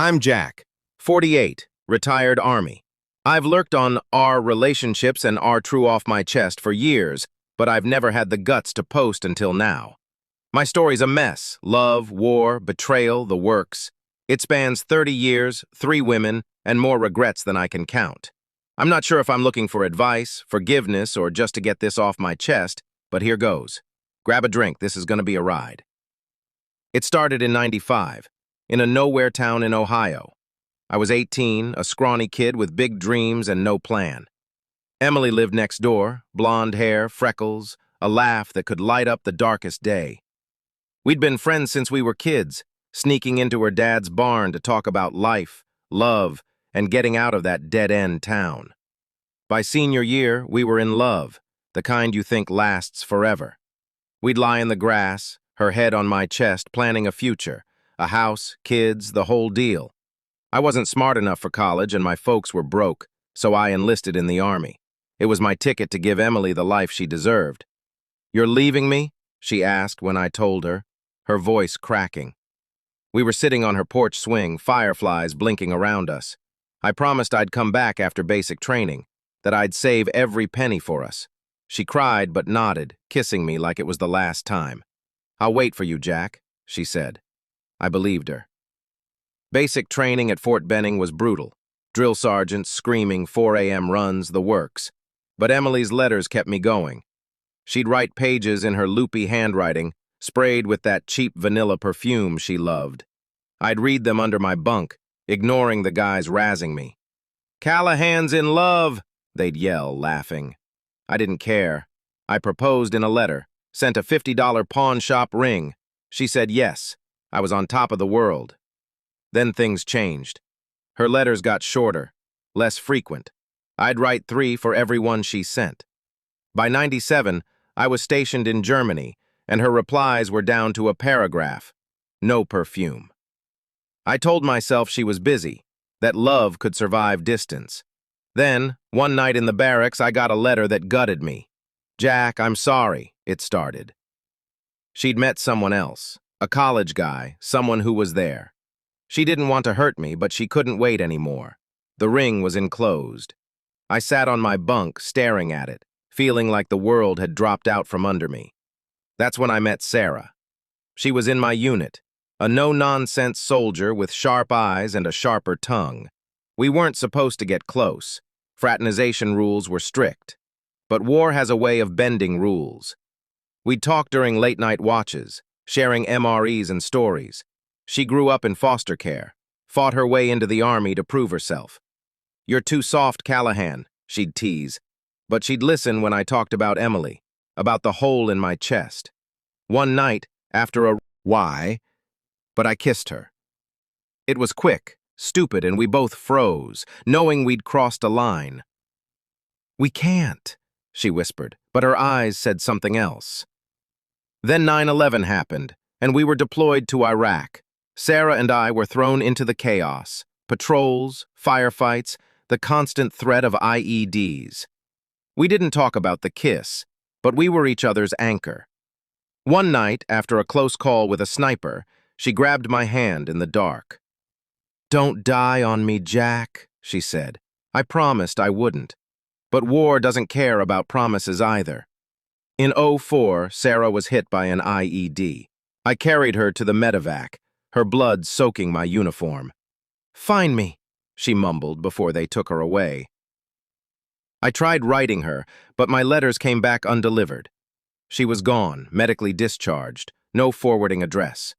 I'm Jack, 48, retired Army. I've lurked on our relationships and our True Off My Chest for years, but I've never had the guts to post until now. My story's a mess: love, war, betrayal, the works. It spans 30 years, 3 women, and more regrets than I can count. I'm not sure if I'm looking for advice, forgiveness, or just to get this off my chest, but here goes. Grab a drink, this is gonna be a ride. It started in '95, in a nowhere town in Ohio. I was 18, a scrawny kid with big dreams and no plan. Emily lived next door, blonde hair, freckles, a laugh that could light up the darkest day. We'd been friends since we were kids, sneaking into her dad's barn to talk about life, love, and getting out of that dead-end town. By senior year, we were in love, the kind you think lasts forever. We'd lie in the grass, her head on my chest, planning a future, a house, kids, the whole deal. I wasn't smart enough for college and my folks were broke, so I enlisted in the Army. It was my ticket to give Emily the life she deserved. "You're leaving me?" she asked when I told her, her voice cracking. We were sitting on her porch swing, fireflies blinking around us. I promised I'd come back after basic training, that I'd save every penny for us. She cried but nodded, kissing me like it was the last time. "I'll wait for you, Jack," she said. I believed her. Basic training at Fort Benning was brutal. Drill sergeants screaming, 4 a.m. runs, the works. But Emily's letters kept me going. She'd write pages in her loopy handwriting, sprayed with that cheap vanilla perfume she loved. I'd read them under my bunk, ignoring the guys razzing me. "Callahan's in love," they'd yell, laughing. I didn't care. I proposed in a letter, sent a $50 pawn shop ring. She said yes. I was on top of the world. Then things changed. Her letters got shorter, less frequent. I'd write 3 for every one she sent. By '97, I was stationed in Germany, and her replies were down to a paragraph. No perfume. I told myself she was busy, that love could survive distance. Then, one night in the barracks, I got a letter that gutted me. "Jack, I'm sorry," it started. She'd met someone else, a college guy, someone who was there. She didn't want to hurt me, but she couldn't wait anymore. The ring was enclosed. I sat on my bunk, staring at it, feeling like the world had dropped out from under me. That's when I met Sarah. She was in my unit, a no-nonsense soldier with sharp eyes and a sharper tongue. We weren't supposed to get close. Fraternization rules were strict. But war has a way of bending rules. We'd talk during late-night watches, sharing MREs and stories. She grew up in foster care, fought her way into the Army to prove herself. "You're too soft, Callahan," she'd tease. But she'd listen when I talked about Emily, about the hole in my chest. One night, after a why, but I kissed her. It was quick, stupid, and we both froze, knowing we'd crossed a line. "We can't," she whispered, but her eyes said something else. Then 9/11 happened, and we were deployed to Iraq. Sarah and I were thrown into the chaos. Patrols, firefights, the constant threat of IEDs. We didn't talk about the kiss, but we were each other's anchor. One night, after a close call with a sniper, she grabbed my hand in the dark. "Don't die on me, Jack," she said. I promised I wouldn't. But war doesn't care about promises either. In '04, Sarah was hit by an IED. I carried her to the medevac, her blood soaking my uniform. "Find me," she mumbled before they took her away. I tried writing her, but my letters came back undelivered. She was gone, medically discharged, no forwarding address.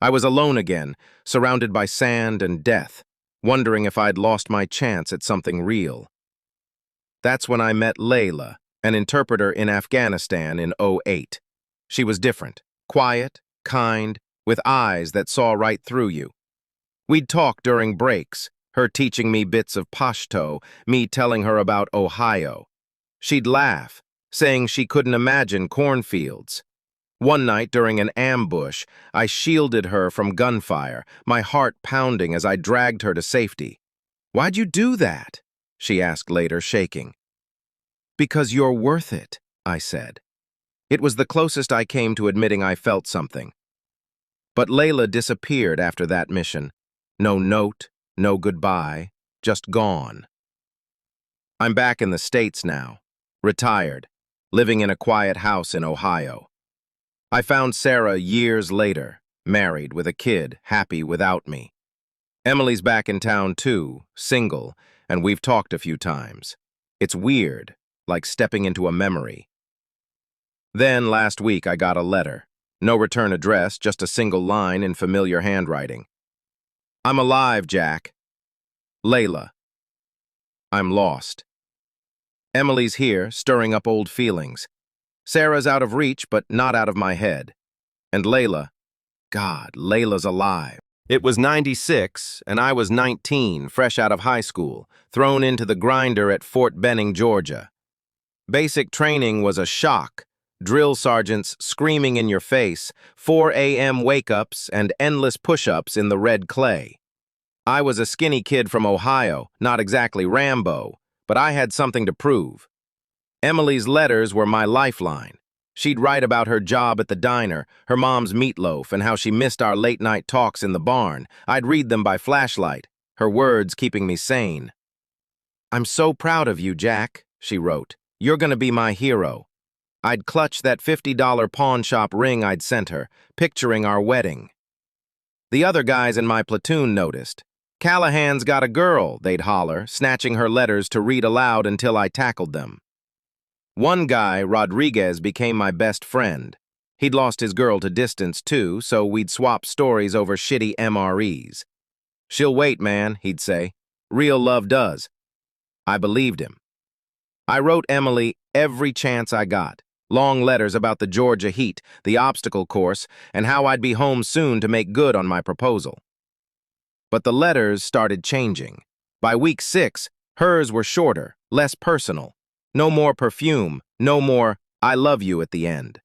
I was alone again, surrounded by sand and death, wondering if I'd lost my chance at something real. That's when I met Layla, an interpreter in Afghanistan in '08. She was different, quiet, kind, with eyes that saw right through you. We'd talk during breaks, her teaching me bits of Pashto, me telling her about Ohio. She'd laugh, saying she couldn't imagine cornfields. One night during an ambush, I shielded her from gunfire, my heart pounding as I dragged her to safety. "Why'd you do that?" she asked later, shaking. "Because you're worth it," I said. It was the closest I came to admitting I felt something. But Layla disappeared after that mission. No note, no goodbye, just gone. I'm back in the States now, retired, living in a quiet house in Ohio. I found Sarah years later, married with a kid, happy without me. Emily's back in town too, single, and we've talked a few times. It's weird, like stepping into a memory. Then last week I got a letter. No return address, just a single line in familiar handwriting. I'm alive, Jack. Layla. I'm lost. Emily's here, stirring up old feelings. Sarah's out of reach, but not out of my head. And Layla, God, Layla's alive. It was '96, and I was 19, fresh out of high school, thrown into the grinder at Fort Benning, Georgia. Basic training was a shock. Drill sergeants screaming in your face, 4 a.m. wake-ups, and endless push-ups in the red clay. I was a skinny kid from Ohio, not exactly Rambo, but I had something to prove. Emily's letters were my lifeline. She'd write about her job at the diner, her mom's meatloaf, and how she missed our late-night talks in the barn. I'd read them by flashlight, her words keeping me sane. "I'm so proud of you, Jack," she wrote. "You're gonna be my hero." I'd clutch that $50 pawn shop ring I'd sent her, picturing our wedding. The other guys in my platoon noticed. "Callahan's got a girl," they'd holler, snatching her letters to read aloud until I tackled them. One guy, Rodriguez, became my best friend. He'd lost his girl to distance, too, so we'd swap stories over shitty MREs. "She'll wait, man," he'd say. "Real love does." I believed him. I wrote Emily every chance I got. Long letters about the Georgia heat, the obstacle course, and how I'd be home soon to make good on my proposal. But the letters started changing. By week 6, hers were shorter, less personal. No more perfume, no more "I love you" at the end.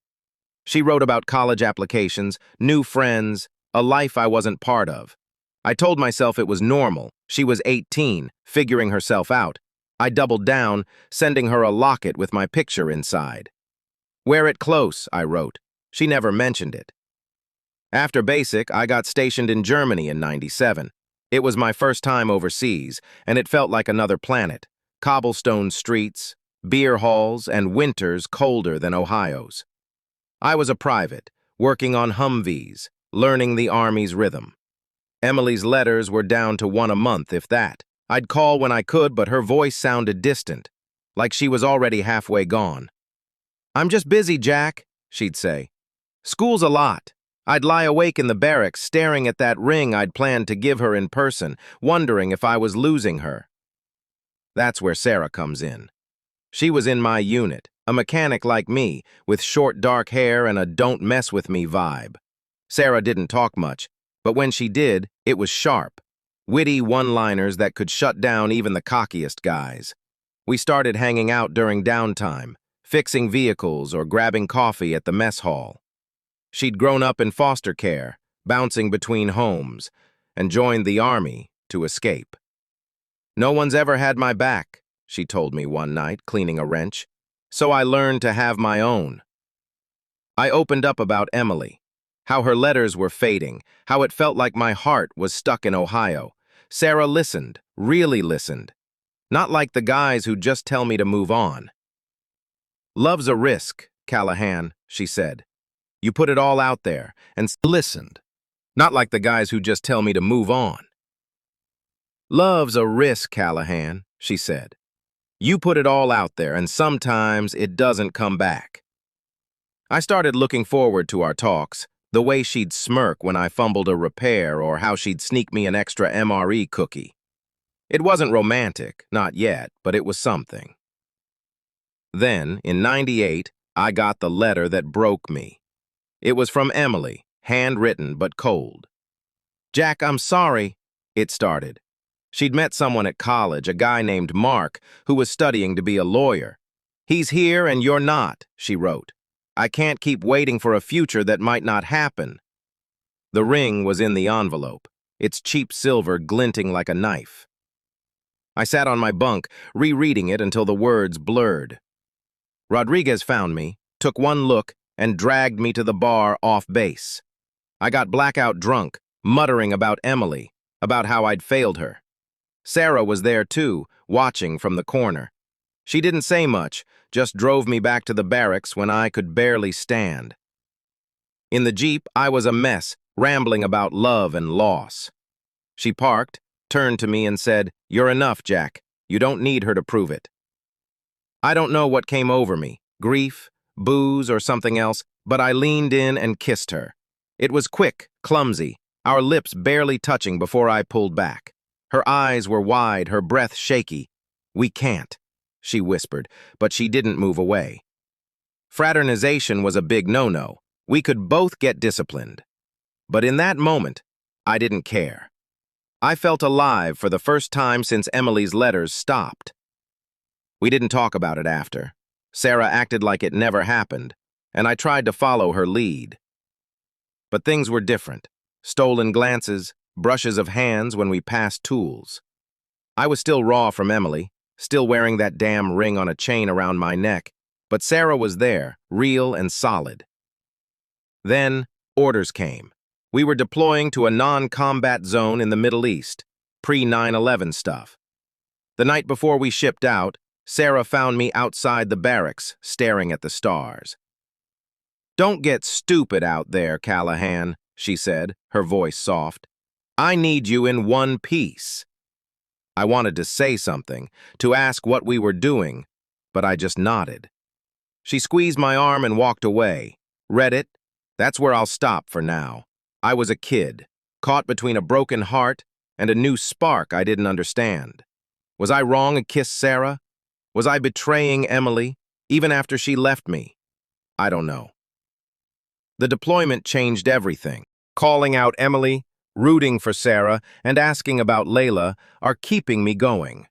She wrote about college applications, new friends, a life I wasn't part of. I told myself it was normal. She was 18, figuring herself out. I doubled down, sending her a locket with my picture inside. "Wear it close," I wrote. She never mentioned it. After basic, I got stationed in Germany in '97. It was my first time overseas, and it felt like another planet. Cobblestone streets, beer halls, and winters colder than Ohio's. I was a private, working on Humvees, learning the Army's rhythm. Emily's letters were down to one a month, if that. I'd call when I could, but her voice sounded distant, like she was already halfway gone. "I'm just busy, Jack," she'd say. "School's a lot." I'd lie awake in the barracks, staring at that ring I'd planned to give her in person, wondering if I was losing her. That's where Sarah comes in. She was in my unit, a mechanic like me, with short dark hair and a "don't mess with me" vibe. Sarah didn't talk much, but when she did, it was sharp. Witty one-liners that could shut down even the cockiest guys. We started hanging out during downtime, fixing vehicles or grabbing coffee at the mess hall. She'd grown up in foster care, bouncing between homes, and joined the Army to escape. "No one's ever had my back," she told me one night, cleaning a wrench, "so I learned to have my own." I opened up about Emily, how her letters were fading, how it felt like my heart was stuck in Ohio. Sarah listened, really listened. Not like the guys who just tell me to move on. "Love's a risk, Callahan," she said. "You put it all out there and listened. Not like the guys who just tell me to move on." "Love's a risk, Callahan," she said. "You put it all out there, and sometimes it doesn't come back." I started looking forward to our talks, the way she'd smirk when I fumbled a repair or how she'd sneak me an extra MRE cookie. It wasn't romantic, not yet, but it was something. Then, in '98, I got the letter that broke me. It was from Emily, handwritten but cold. "Jack, I'm sorry," it started. She'd met someone at college, a guy named Mark, who was studying to be a lawyer. "He's here and you're not," she wrote. "I can't keep waiting for a future that might not happen." The ring was in the envelope, its cheap silver glinting like a knife. I sat on my bunk, rereading it until the words blurred. Rodriguez found me, took one look, and dragged me to the bar off base. I got blackout drunk, muttering about Emily, about how I'd failed her. Sarah was there too, watching from the corner. She didn't say much, just drove me back to the barracks when I could barely stand. In the Jeep, I was a mess, rambling about love and loss. She parked, turned to me and said, "You're enough, Jack. You don't need her to prove it." I don't know what came over me, grief, booze, or something else, but I leaned in and kissed her. It was quick, clumsy, our lips barely touching before I pulled back. Her eyes were wide, her breath shaky. "We can't," she whispered, but she didn't move away. Fraternization was a big no-no. We could both get disciplined. But in that moment, I didn't care. I felt alive for the first time since Emily's letters stopped. We didn't talk about it after. Sarah acted like it never happened, and I tried to follow her lead. But things were different. Stolen glances, brushes of hands when we passed tools. I was still raw from Emily, still wearing that damn ring on a chain around my neck, but Sarah was there, real and solid. Then, orders came. We were deploying to a non-combat zone in the Middle East, pre-9/11 stuff. The night before we shipped out, Sarah found me outside the barracks, staring at the stars. "Don't get stupid out there, Callahan," she said, her voice soft. "I need you in one piece." I wanted to say something, to ask what we were doing, but I just nodded. She squeezed my arm and walked away. "Read it? That's where I'll stop for now. I was a kid, caught between a broken heart and a new spark I didn't understand. Was I wrong to kiss Sarah? Was I betraying Emily, even after she left me? I don't know. The deployment changed everything. Calling out Emily, rooting for Sarah, and asking about Layla are keeping me going.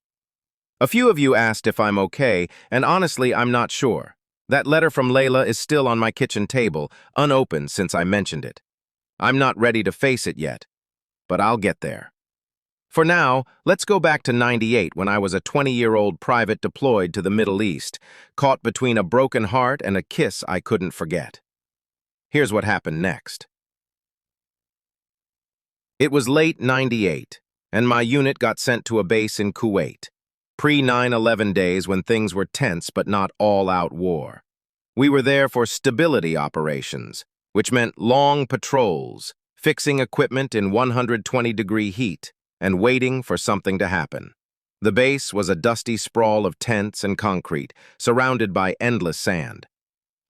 A few of you asked if I'm okay, and honestly, I'm not sure. That letter from Layla is still on my kitchen table, unopened since I mentioned it. I'm not ready to face it yet, but I'll get there. For now, let's go back to '98 when I was a 20-year-old private deployed to the Middle East, caught between a broken heart and a kiss I couldn't forget. Here's what happened next. It was late '98, and my unit got sent to a base in Kuwait, pre-9/11 days when things were tense but not all-out war. We were there for stability operations, which meant long patrols, fixing equipment in 120-degree heat, and waiting for something to happen. The base was a dusty sprawl of tents and concrete, surrounded by endless sand.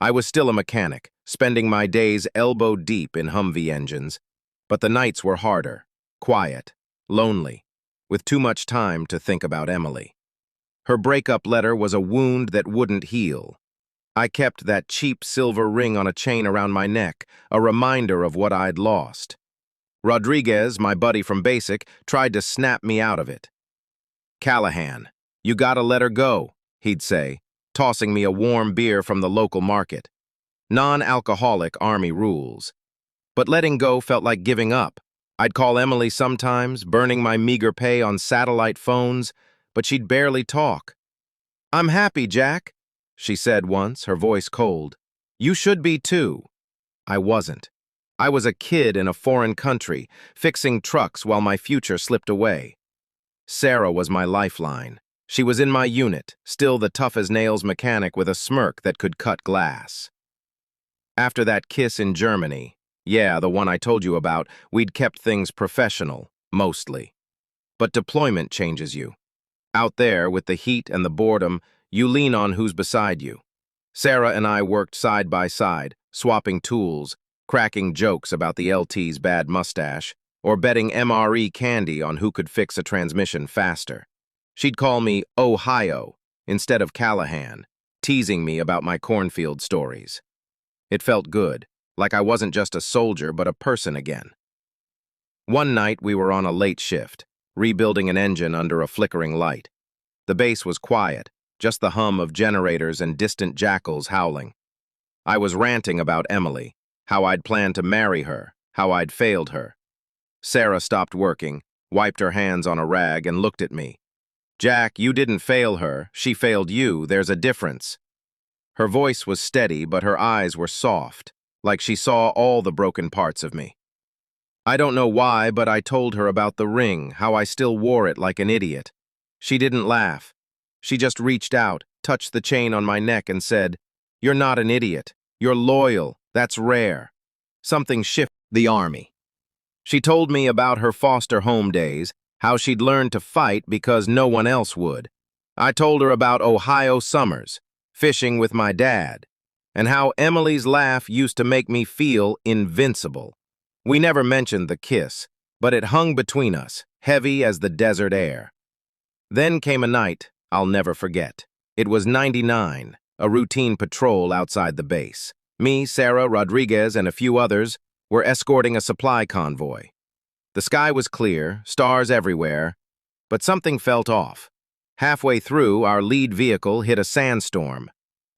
I was still a mechanic, spending my days elbow-deep in Humvee engines, but the nights were harder, quiet, lonely, with too much time to think about Emily. Her breakup letter was a wound that wouldn't heal. I kept that cheap silver ring on a chain around my neck, a reminder of what I'd lost. Rodriguez, my buddy from Basic, tried to snap me out of it. "Callahan, you gotta let her go," he'd say, tossing me a warm beer from the local market. Non-alcoholic Army rules. But letting go felt like giving up. I'd call Emily sometimes, burning my meager pay on satellite phones, but she'd barely talk. "I'm happy, Jack," she said once, her voice cold. "You should be too." I wasn't. I was a kid in a foreign country, fixing trucks while my future slipped away. Sarah was my lifeline. She was in my unit, still the tough-as-nails mechanic with a smirk that could cut glass. After that kiss in Germany, yeah, the one I told you about, we'd kept things professional, mostly. But deployment changes you. Out there, with the heat and the boredom, you lean on who's beside you. Sarah and I worked side by side, swapping tools, cracking jokes about the LT's bad mustache, or betting MRE candy on who could fix a transmission faster. She'd call me Ohio instead of Callahan, teasing me about my cornfield stories. It felt good, like I wasn't just a soldier but a person again. One night we were on a late shift, rebuilding an engine under a flickering light. The base was quiet, just the hum of generators and distant jackals howling. I was ranting about Emily, how I'd planned to marry her, how I'd failed her. Sarah stopped working, wiped her hands on a rag, and looked at me. "Jack, you didn't fail her. She failed you. There's a difference." Her voice was steady, but her eyes were soft, like she saw all the broken parts of me. I don't know why, but I told her about the ring, how I still wore it like an idiot. She didn't laugh. She just reached out, touched the chain on my neck and said, "You're not an idiot. You're loyal. That's rare." Something shifted. The army. She told me about her foster home days, how she'd learned to fight because no one else would. I told her about Ohio summers, fishing with my dad, and how Emily's laugh used to make me feel invincible. We never mentioned the kiss, but it hung between us, heavy as the desert air. Then came a night I'll never forget. It was 99, a routine patrol outside the base. Me, Sarah, Rodriguez, and a few others were escorting a supply convoy. The sky was clear, stars everywhere, but something felt off. Halfway through, our lead vehicle hit a sandstorm.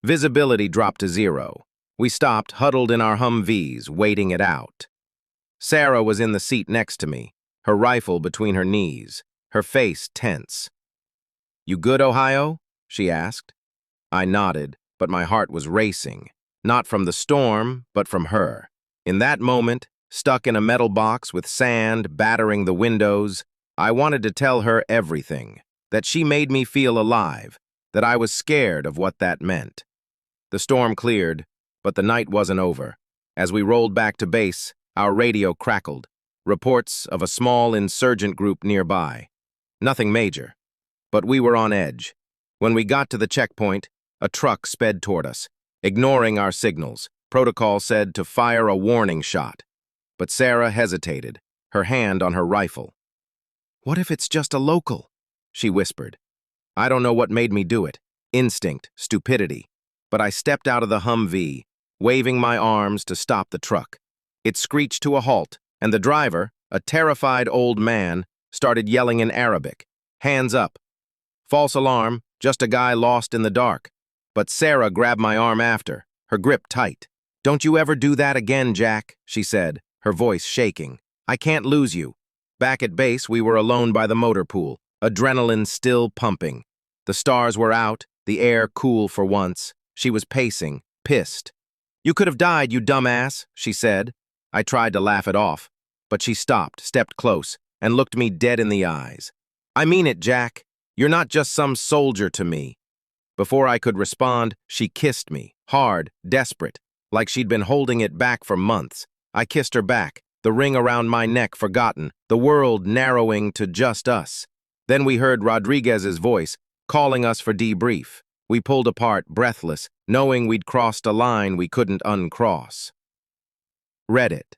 Visibility dropped to 0. We stopped, huddled in our Humvees, waiting it out. Sarah was in the seat next to me, her rifle between her knees, her face tense. "You good, Ohio?" she asked. I nodded, but my heart was racing. Not from the storm, but from her. In that moment, stuck in a metal box with sand battering the windows, I wanted to tell her everything, that she made me feel alive, that I was scared of what that meant. The storm cleared, but the night wasn't over. As we rolled back to base, our radio crackled, reports of a small insurgent group nearby. Nothing major, but we were on edge. When we got to the checkpoint, a truck sped toward us. Ignoring our signals, protocol said to fire a warning shot. But Sarah hesitated, her hand on her rifle. "What if it's just a local?" she whispered. I don't know what made me do it. Instinct, stupidity. But I stepped out of the Humvee, waving my arms to stop the truck. It screeched to a halt, and the driver, a terrified old man, started yelling in Arabic. "Hands up." False alarm, just a guy lost in the dark. But Sarah grabbed my arm after, her grip tight. "Don't you ever do that again, Jack," she said, her voice shaking. "I can't lose you." Back at base, we were alone by the motor pool, adrenaline still pumping. The stars were out, the air cool for once. She was pacing, pissed. "You could have died, you dumbass," she said. I tried to laugh it off, but she stopped, stepped close, and looked me dead in the eyes. "I mean it, Jack. You're not just some soldier to me." Before I could respond, she kissed me, hard, desperate, like she'd been holding it back for months. I kissed her back, the ring around my neck forgotten, the world narrowing to just us. Then we heard Rodriguez's voice, calling us for debrief. We pulled apart, breathless, knowing we'd crossed a line we couldn't uncross. Reddit.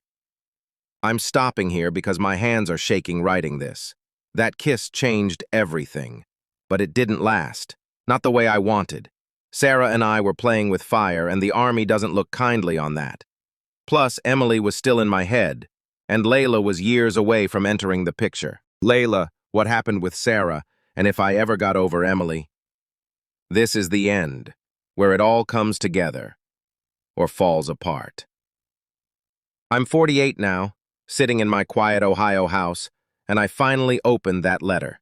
I'm stopping here because my hands are shaking writing this. That kiss changed everything. But it didn't last. Not the way I wanted. Sarah and I were playing with fire, and the army doesn't look kindly on that. Plus, Emily was still in my head, and Layla was years away from entering the picture. Layla, what happened with Sarah, and if I ever got over Emily. This is the end, where it all comes together, or falls apart. I'm 48 now, sitting in my quiet Ohio house, and I finally opened that letter.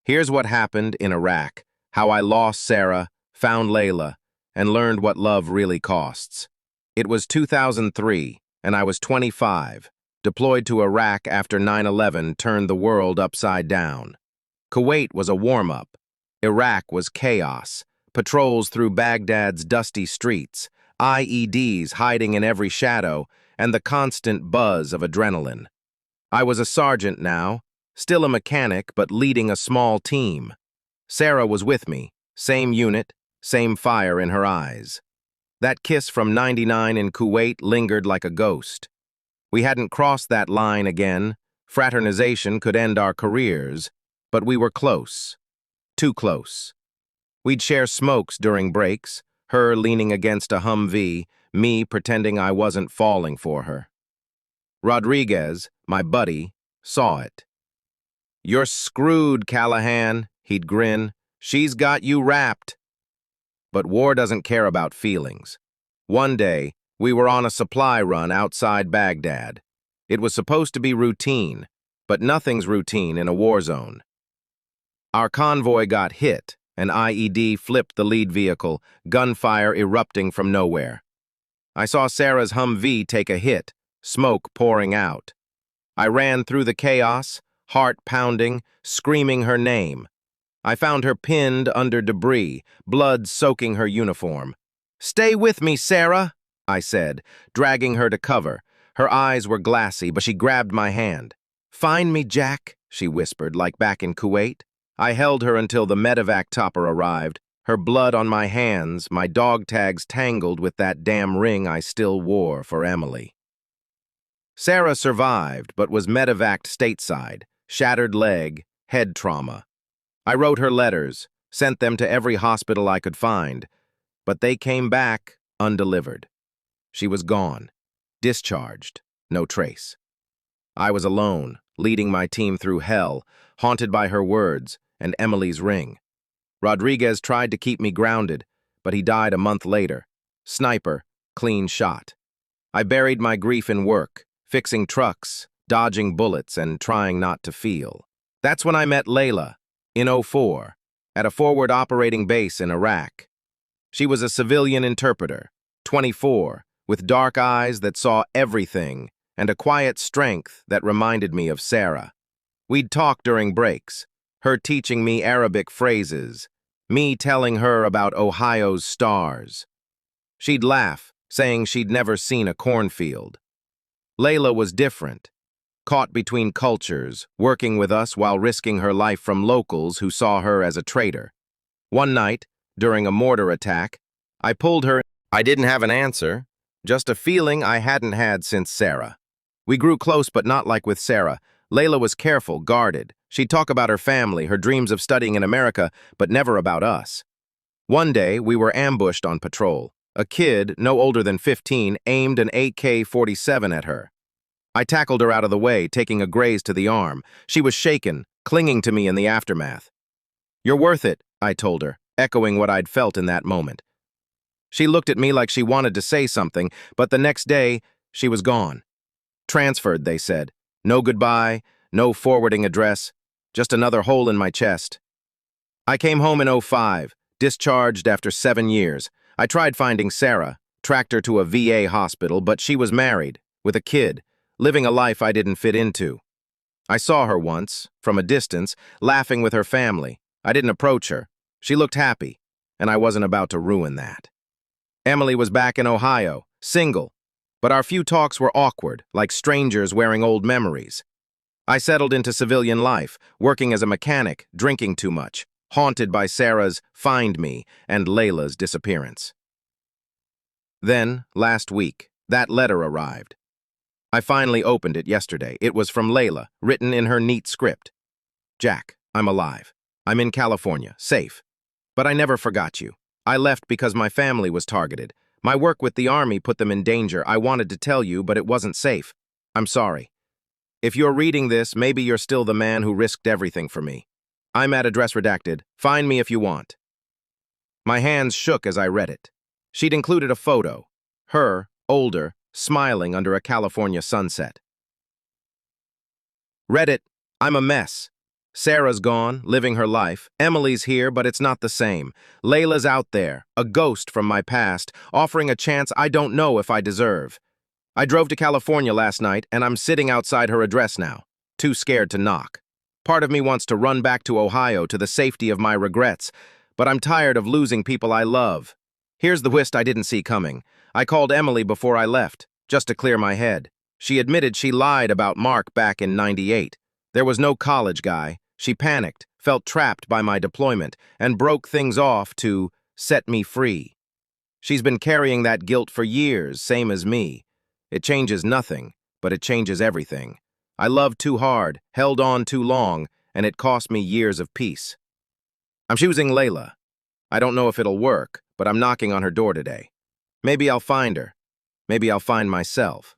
Here's what happened in Iraq, how I lost Sarah, found Layla, and learned what love really costs. It was 2003, and I was 25, deployed to Iraq after 9/11 turned the world upside down. Kuwait was a warm-up. Iraq was chaos, patrols through Baghdad's dusty streets, IEDs hiding in every shadow, and the constant buzz of adrenaline. I was a sergeant now, still a mechanic but leading a small team. Sarah was with me, same unit, same fire in her eyes. That kiss from 99 in Kuwait lingered like a ghost. We hadn't crossed that line again. Fraternization could end our careers, but we were close. Too close. We'd share smokes during breaks, her leaning against a Humvee, me pretending I wasn't falling for her. Rodriguez, my buddy, saw it. "You're screwed, Callahan," he'd grin. "She's got you wrapped." But war doesn't care about feelings. One day, we were on a supply run outside Baghdad. It was supposed to be routine, but nothing's routine in a war zone. Our convoy got hit. An IED flipped the lead vehicle, gunfire erupting from nowhere. I saw Sarah's Humvee take a hit, smoke pouring out. I ran through the chaos, heart pounding, screaming her name. I found her pinned under debris, blood soaking her uniform. "Stay with me, Sarah," I said, dragging her to cover. Her eyes were glassy, but she grabbed my hand. "Find me, Jack," she whispered, like back in Kuwait. I held her until the medevac topper arrived, her blood on my hands, my dog tags tangled with that damn ring I still wore for Emily. Sarah survived, but was medevaced stateside, shattered leg, head trauma. I wrote her letters, sent them to every hospital I could find, but they came back undelivered. She was gone, discharged, no trace. I was alone, leading my team through hell, haunted by her words and Emily's ring. Rodriguez tried to keep me grounded, but he died a month later. Sniper, clean shot. I buried my grief in work, fixing trucks, dodging bullets, and trying not to feel. That's when I met Layla, in '04, at a forward operating base in Iraq. She was a civilian interpreter, 24, with dark eyes that saw everything and a quiet strength that reminded me of Sarah. We'd talk during breaks, her teaching me Arabic phrases, me telling her about Ohio's stars. She'd laugh, saying she'd never seen a cornfield. Layla was different, caught between cultures, working with us while risking her life from locals who saw her as a traitor. One night, during a mortar attack, I pulled her. I didn't have an answer, just a feeling I hadn't had since Sarah. We grew close, but not like with Sarah. Layla was careful, guarded. She'd talk about her family, her dreams of studying in America, but never about us. One day, we were ambushed on patrol. A kid, no older than 15, aimed an AK-47 at her. I tackled her out of the way, taking a graze to the arm. She was shaken, clinging to me in the aftermath. "You're worth it," I told her, echoing what I'd felt in that moment. She looked at me like she wanted to say something, but the next day, she was gone. Transferred, they said. No goodbye, no forwarding address, just another hole in my chest. I came home in '05, discharged after 7 years. I tried finding Sarah, tracked her to a VA hospital, but she was married, with a kid, living a life I didn't fit into. I saw her once, from a distance, laughing with her family. I didn't approach her. She looked happy, and I wasn't about to ruin that. Emily was back in Ohio, single, but our few talks were awkward, like strangers wearing old memories. I settled into civilian life, working as a mechanic, drinking too much, haunted by Sarah's "find me" and Layla's disappearance. Then, last week, that letter arrived. I finally opened it yesterday. It was from Layla, written in her neat script. "Jack, I'm alive. I'm in California, safe. But I never forgot you. I left because my family was targeted. My work with the Army put them in danger. I wanted to tell you, but it wasn't safe. I'm sorry. If you're reading this, maybe you're still the man who risked everything for me. I'm at address redacted. Find me if you want." My hands shook as I read it. She'd included a photo. Her, older, smiling under a California sunset. Read it. I'm a mess. Sarah's gone, living her life. Emily's here, but it's not the same. Layla's out there, a ghost from my past, offering a chance I don't know if I deserve. I drove to California last night, and I'm sitting outside her address now, too scared to knock. Part of me wants to run back to Ohio to the safety of my regrets, but I'm tired of losing people I love. Here's the twist I didn't see coming. I called Emily before I left, just to clear my head. She admitted she lied about Mark back in '98. There was no college guy. She panicked, felt trapped by my deployment, and broke things off to set me free. She's been carrying that guilt for years, same as me. It changes nothing, but it changes everything. I loved too hard, held on too long, and it cost me years of peace. I'm choosing Layla. I don't know if it'll work, but I'm knocking on her door today. Maybe I'll find her. Maybe I'll find myself.